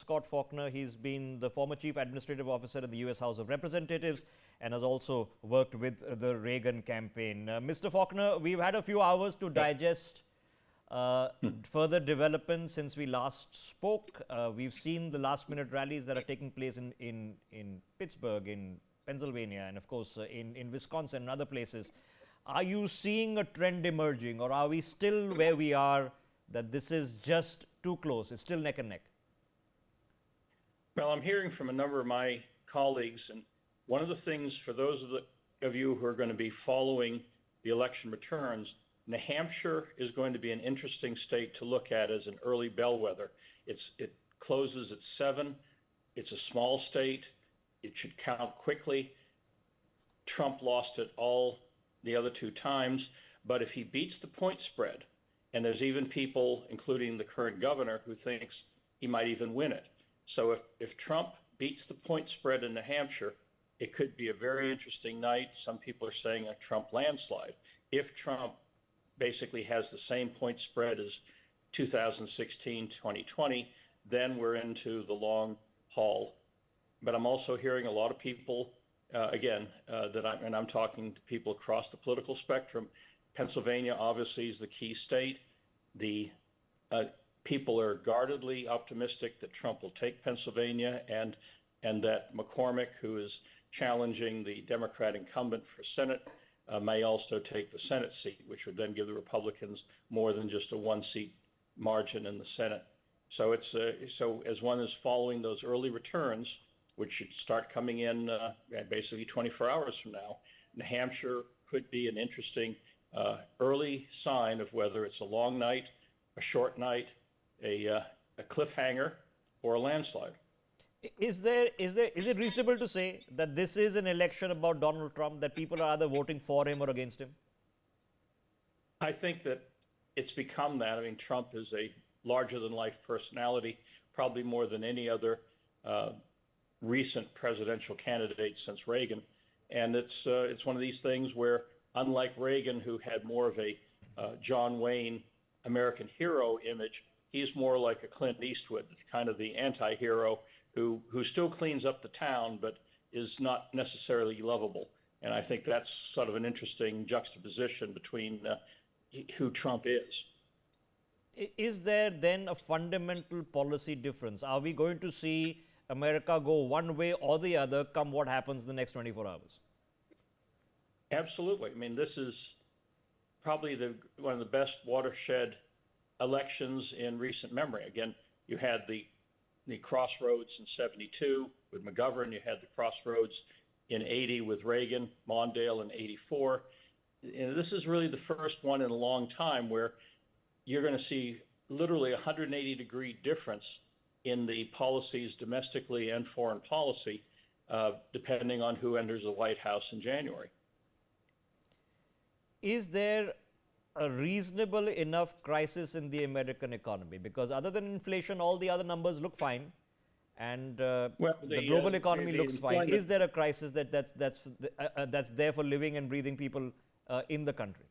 Scot Faulkner. He's been the former chief administrative officer in the US House of Representatives and has also worked with the Reagan campaign. Mr. Faulkner, we've had a few hours to digest further developments since we last spoke. We've seen the last-minute rallies that are taking place in Pittsburgh, in Pennsylvania, and of course in Wisconsin and other places. Are you seeing a trend emerging, or are we still where we are, that this is just too close, it's still neck and neck? Well, I'm hearing from a number of my colleagues, and one of the things for those of you who are going to be following the election returns, New Hampshire is going to be an interesting state to look at as an early bellwether. It closes at 7. It's a small state. It should count quickly. Trump lost it all the other 2 times, but if he beats the point spread, and there's even people, including the current governor, who thinks he might even win it. So if Trump beats the point spread in New Hampshire, it could be a very interesting night. Some people are saying a Trump landslide. If Trump basically has the same point spread as 2016, 2020, then we're into the long haul. But I'm also hearing a lot of people, I'm talking to people across the political spectrum. Pennsylvania obviously is the key state. The people are guardedly optimistic that Trump will take Pennsylvania, and that McCormick, who is challenging the Democrat incumbent for Senate, may also take the Senate seat, which would then give the Republicans more than just a 1-seat margin in the Senate. So so as one is following those early returns, which should start coming in basically 24 hours from now, New Hampshire could be an interesting early sign of whether it's a long night, a short night, a cliffhanger, or a landslide. Is it reasonable to say that this is an election about Donald Trump, that people are either voting for him or against him? I think that it's become that. I mean, Trump is a larger-than-life personality, probably more than any other recent presidential candidate since Reagan. And it's one of these things where, unlike Reagan, who had more of a John Wayne American hero image, he's more like a Clint Eastwood, kind of the anti-hero who still cleans up the town, but is not necessarily lovable. And I think that's sort of an interesting juxtaposition between who Trump is. Is there then a fundamental policy difference? Are we going to see America go one way or the other, come what happens the next 24 hours? Absolutely. I mean, this is probably one of the best watershed elections in recent memory. Again, you had the crossroads in 72 with McGovern. You had the crossroads in 80 with Reagan, Mondale in 84. And this is really the first one in a long time where you're going to see literally a 180-degree difference in the policies domestically and foreign policy, depending on who enters the White House in January. Is there a reasonable enough crisis in the American economy? Because other than inflation, all the other numbers look fine, and the global economy looks fine. Is there a crisis that's there for living and breathing people in the country?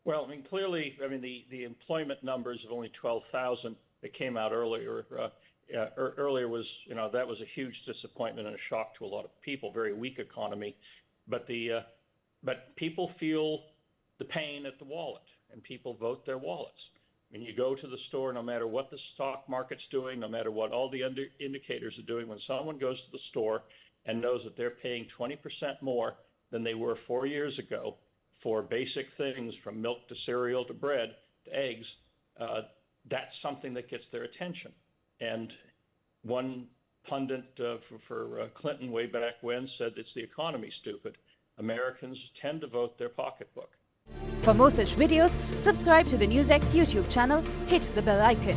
Well, I mean, clearly, I mean, the employment numbers of only 12,000 that came out earlier was, that was a huge disappointment and a shock to a lot of people. Very weak economy, but people feel the pain at the wallet, and people vote their wallets. When you go to the store, no matter what the stock market's doing, no matter what all the indicators are doing, when someone goes to the store and knows that they're paying 20% more than they were 4 years ago for basic things from milk to cereal to bread to eggs, that's something that gets their attention. And one pundit for Clinton way back when said it's the economy, stupid. Americans tend to vote their pocketbook. For more such videos, subscribe to the NewsX YouTube channel, hit the bell icon.